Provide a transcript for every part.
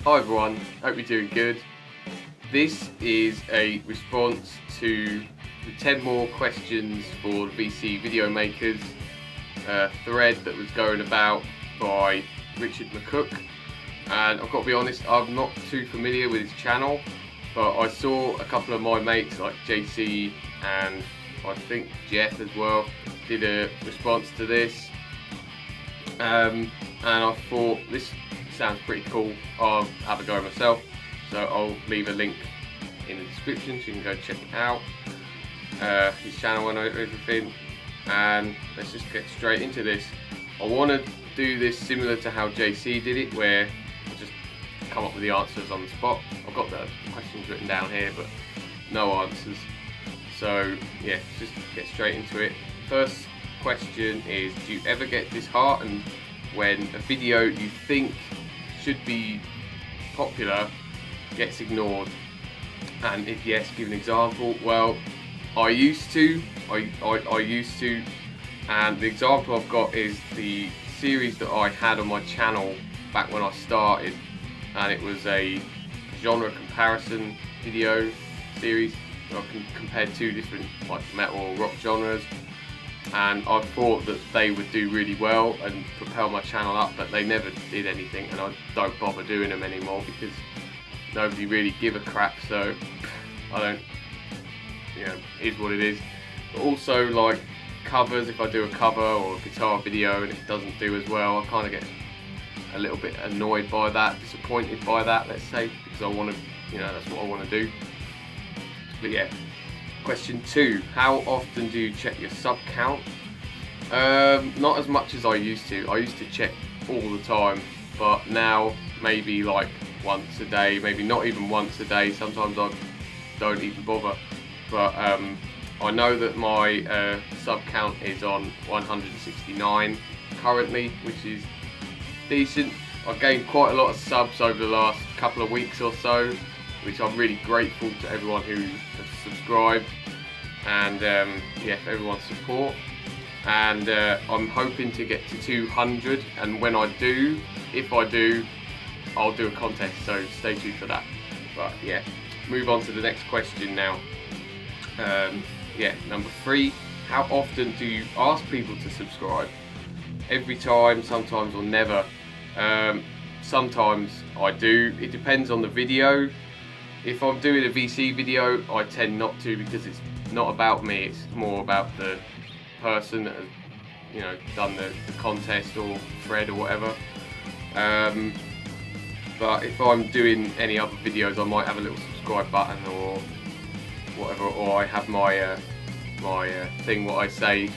Hi everyone, hope you're doing good. This is a response to the 10 more questions for the VC video makers thread that was going about by Richard McCook. And I've got to be honest, I'm not too familiar with his channel, but I saw a couple of my mates like JC and I think Jeff as well did a response to this, and I thought this sounds pretty cool. I'll have a go myself, so I'll leave a link in the description so you can go check it out, his channel and everything. And let's just get straight into this. I want to do this similar to how JC did it, where I just come up with the answers on the spot. I've got the questions written down here but no answers, so yeah, just get straight into it. First question is, do you ever get disheartened when a video you think should be popular gets ignored? And if yes, give an example. Well, I used to, and the example I've got is the series that I had on my channel back when I started, and it was a genre comparison video series where I compared two different like metal or rock genres, and I thought that they would do really well and propel my channel up, but they never did anything, and I don't bother doing them anymore because nobody really give a crap, so I don't, you know, it is what it is. But also like covers, if I do a cover or a guitar video and it doesn't do as well, I kind of get a little bit annoyed by that, disappointed by that, let's say, because I want to, you know, that's what I want to do. But yeah. Question 2, how often do you check your sub count? Not as much as I used to. I used to check all the time, but now maybe like once a day, maybe not even once a day. Sometimes I don't even bother. But I know that my sub count is on 169 currently, which is decent. I've gained quite a lot of subs over the last couple of weeks or so, which I'm really grateful to everyone who has subscribed, and yeah, for everyone's support. And I'm hoping to get to 200, and when I do, if I do, I'll do a contest, so stay tuned for that. But yeah, move on to the next question now. Yeah, number 3, how often do you ask people to subscribe? Every time, sometimes, or never. Sometimes I do. It depends on the video. If I'm doing a VC video, I tend not to, because it's not about me, it's more about the person that has, you know, done the contest or thread or whatever. But if I'm doing any other videos, I might have a little subscribe button or whatever, or I have my my thing, what I say,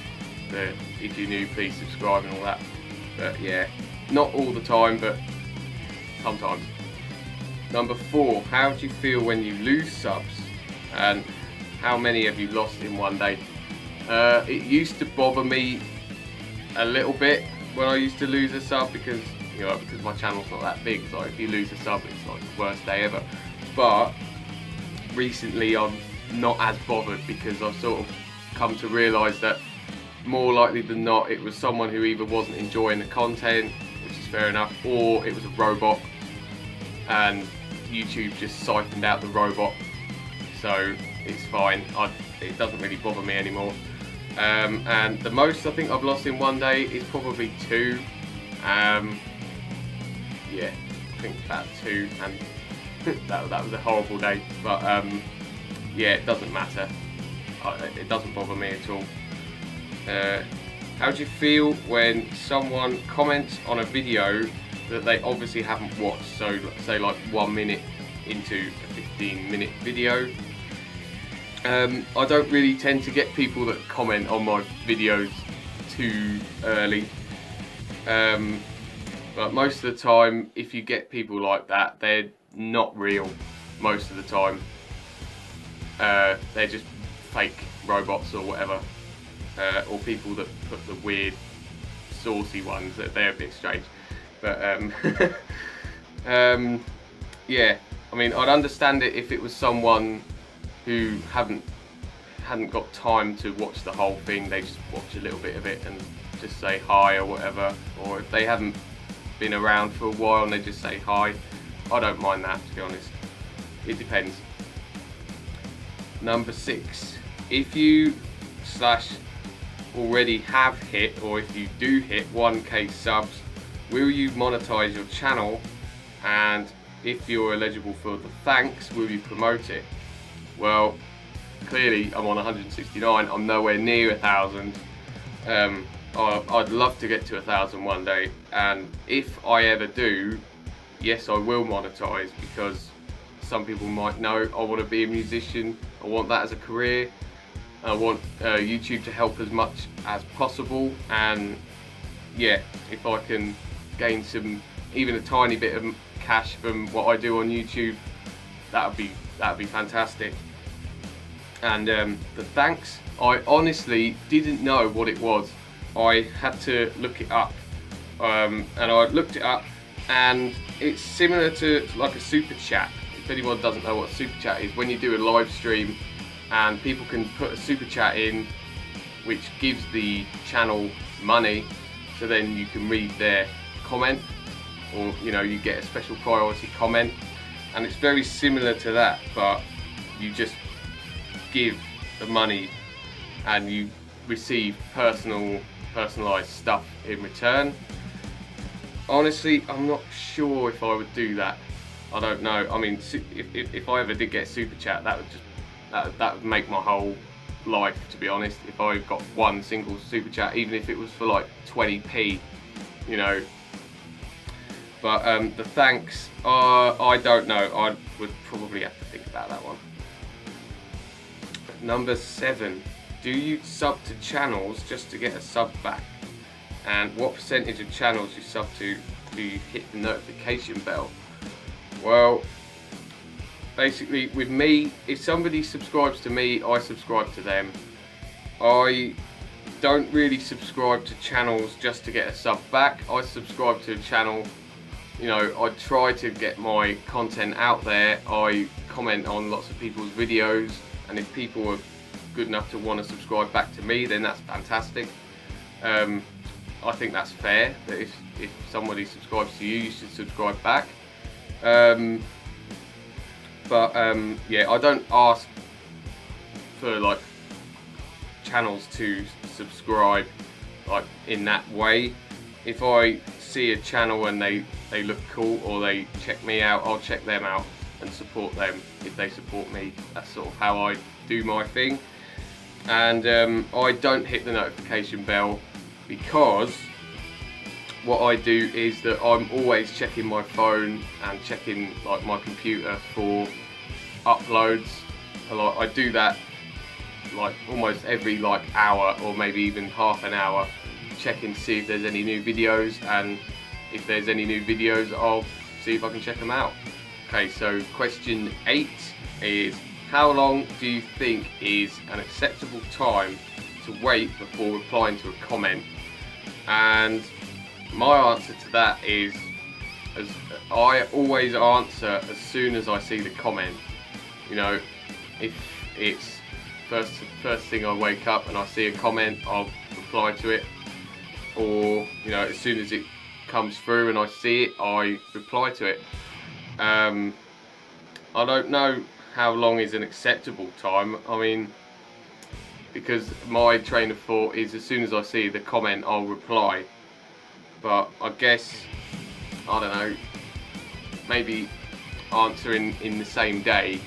that if you're new, please subscribe and all that. But yeah, not all the time, but sometimes. Number 4, how do you feel when you lose subs, and how many have you lost in one day? It used to bother me a little bit when I used to lose a sub, because, you know, because my channel's not that big, so if you lose a sub, it's like the worst day ever. But recently I'm not as bothered, because I've sort of come to realise that more likely than not it was someone who either wasn't enjoying the content, which is fair enough, or it was a robot and YouTube just siphoned out the robot, so it's fine. It doesn't really bother me anymore. And the most I think I've lost in one day is probably 2. Yeah, I think about 2, and that was a horrible day. But yeah, it doesn't matter. It doesn't bother me at all. How do you feel when someone comments on a video that they obviously haven't watched? So say like 1 minute into a 15-minute video. I don't really tend to get people that comment on my videos too early, but most of the time if you get people like that, they're not real most of the time. They're just fake robots or whatever, or people that put the weird saucy ones, that they're a bit strange. But yeah, I mean, I'd understand it if it was someone who hadn't got time to watch the whole thing. They just watch a little bit of it and just say hi or whatever, or if they haven't been around for a while and they just say hi. I don't mind that, to be honest. It depends. Number 6, if you already have hit, or if you do hit 1k subs, will you monetize your channel? And if you're eligible for the thanks, will you promote it? Well, clearly I'm on 169. I'm nowhere near 1,000. I'd love to get to 1,000 one day, and if I ever do, yes, I will monetize, because some people might know I want to be a musician. I want that as a career. I want YouTube to help as much as possible, and yeah, if I can gain even a tiny bit of cash from what I do on YouTube, that would be fantastic. And the thanks, I honestly didn't know what it was. I had to look it up, and I looked it up, and it's similar to like a super chat. If anyone doesn't know what a super chat is, when you do a live stream and people can put a super chat in, which gives the channel money, so then you can read their comment, or you get a special priority comment, and it's very similar to that, but you just give the money and you receive personalized stuff in return. Honestly, I'm not sure if I would do that. I don't know. I mean, if I ever did get super chat, that would make my whole life, to be honest. If I got one single super chat, even if it was for like 20p, But the thanks, I don't know. I would probably have to think about that one. Number 7, do you sub to channels just to get a sub back? And what percentage of channels you sub to do you hit the notification bell? Well, basically with me, if somebody subscribes to me, I subscribe to them. I don't really subscribe to channels just to get a sub back. I subscribe to a channel, I try to get my content out there. I comment on lots of people's videos, and if people are good enough to want to subscribe back to me, then that's fantastic. I think that's fair, that if somebody subscribes to you, you should subscribe back. Yeah, I don't ask for like channels to subscribe like in that way. If I see a channel and they look cool, or they check me out, I'll check them out and support them if they support me. That's sort of how I do my thing. And I don't hit the notification bell, because what I do is that I'm always checking my phone and checking like my computer for uploads. I do that like almost every hour, or maybe even half an hour, checking to see if there's any new videos, and if there's any new videos, I'll see if I can check them out. Okay, so question 8 is, how long do you think is an acceptable time to wait before replying to a comment? And my answer to that is, as I always answer as soon as I see the comment. If it's first thing I wake up and I see a comment, I'll reply to it. Or as soon as it comes through and I see it, I reply to it. I don't know how long is an acceptable time. I mean, because my train of thought is, as soon as I see the comment, I'll reply. But I guess, I don't know, maybe answering in the same day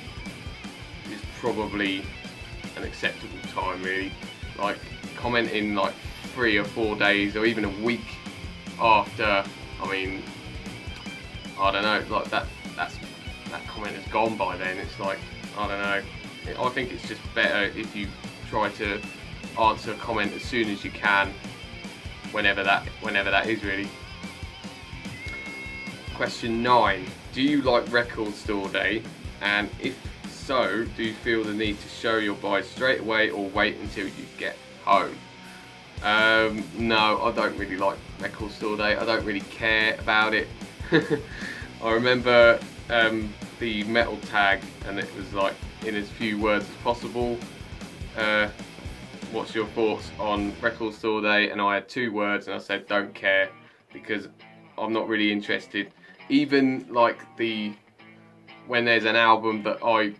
is probably an acceptable time, really. Like commenting like 3 or 4 days, or even a week after, I mean, I don't know, like that comment has gone by then. It's like, I don't know, I think it's just better if you try to answer a comment as soon as you can, whenever that is, really. Question 9, do you like record store day? And if so, do you feel the need to show your buys straight away, or wait until you get home? No, I don't really like record store day. I don't really care about it. I remember the metal tag, and it was like, in as few words as possible, what's your thoughts on record store day? And I had 2 words, and I said don't care, because I'm not really interested. even like when there's an album that or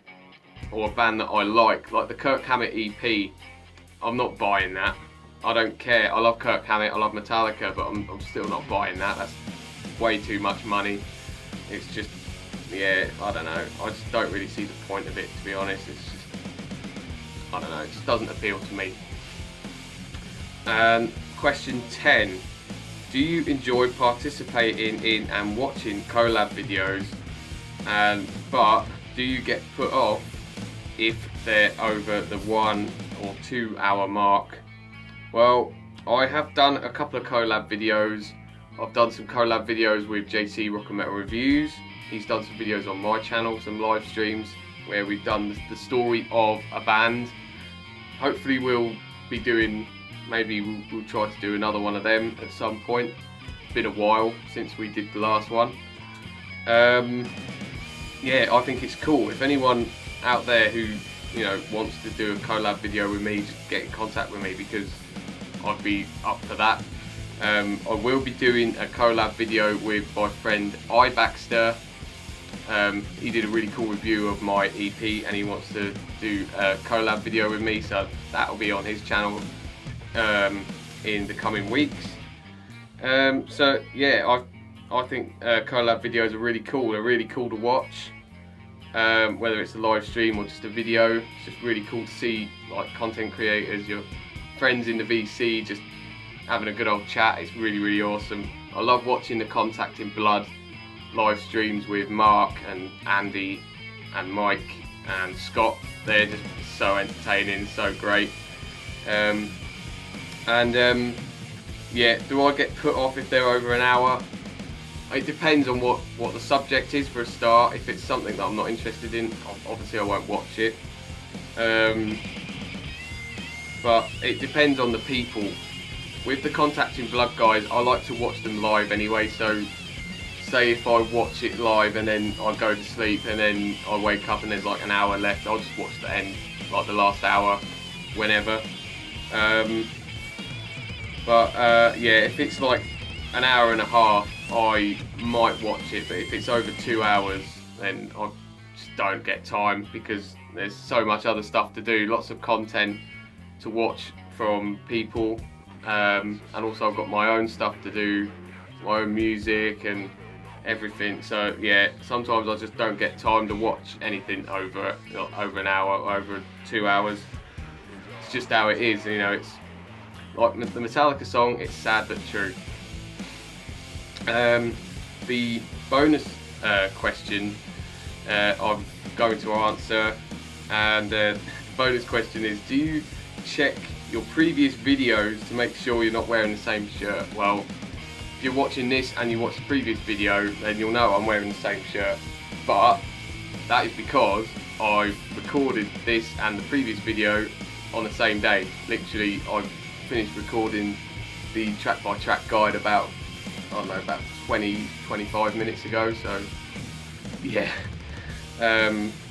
a band that I like the Kirk Hammett EP, I'm not buying that. I don't care. I love Kirk Hammett, I love Metallica, but I'm still not buying that. That's way too much money. It's just, yeah, I don't know. I just don't really see the point of it, to be honest. It's just, I don't know, it just doesn't appeal to me. Question 10. Do you enjoy participating in and watching collab videos? But do you get put off if they're over the 1 or 2 hour mark? Well, I have done a couple of collab videos. I've done some collab videos with JC Rock and Metal Reviews. He's done some videos on my channel, some live streams where we've done the story of a band. Hopefully we'll be doing, maybe we'll try to do another one of them at some point. It's been a while since we did the last one. Yeah, I think it's cool. If anyone out there who wants to do a collab video with me, just get in contact with me, because I'd be up for that. I will be doing a collab video with my friend I Baxter. He did a really cool review of my EP and he wants to do a collab video with me, so that'll be on his channel in the coming weeks. So yeah, I think collab videos are really cool. They're really cool to watch, whether it's a live stream or just a video. It's just really cool to see like content creators, your friends in the VC, just having a good old chat. It's really, really awesome. I love watching the Contact in Blood live streams with Mark and Andy and Mike and Scott. They're just so entertaining, so great. Yeah, do I get put off if they're over an hour? It depends on what the subject is, for a start. If it's something that I'm not interested in, obviously I won't watch it. But it depends on the people. With the Contact in Blood guys, I like to watch them live anyway, so say if I watch it live and then I go to sleep and then I wake up and there's like an hour left, I'll just watch the end, like the last hour, whenever. Yeah, if it's like an hour and a half, I might watch it, but if it's over 2 hours, then I just don't get time, because there's so much other stuff to do, lots of content to watch from people. And also I've got my own stuff to do, my own music and everything, so yeah, sometimes I just don't get time to watch anything over an hour or over 2 hours. It's just how it is, it's like the Metallica song, it's sad but true. The bonus question I'm going to answer, and the bonus question is, do you check your previous videos to make sure you're not wearing the same shirt? Well, if you're watching this and you watch the previous video, then you'll know I'm wearing the same shirt, but that is because I've recorded this and the previous video on the same day. Literally, I've finished recording the track by track guide about 20-25 minutes ago, so yeah.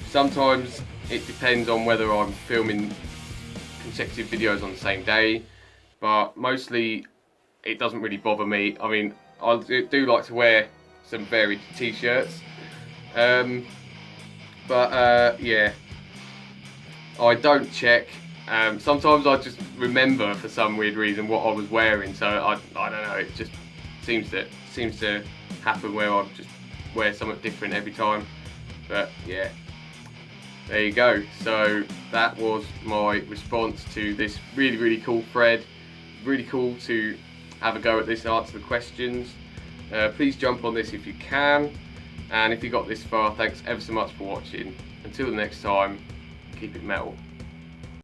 Sometimes it depends on whether I'm filming consecutive videos on the same day, but mostly it doesn't really bother me. I mean, I do like to wear some varied t-shirts, yeah, I don't check. Sometimes I just remember for some weird reason what I was wearing, so I don't know, it just seems to happen where I just wear something different every time. But yeah, there you go. So that was my response to this really, really cool thread. Really cool to have a go at this and answer the questions. Please jump on this if you can, and if you got this far, thanks ever so much for watching. Until the next time, keep it metal.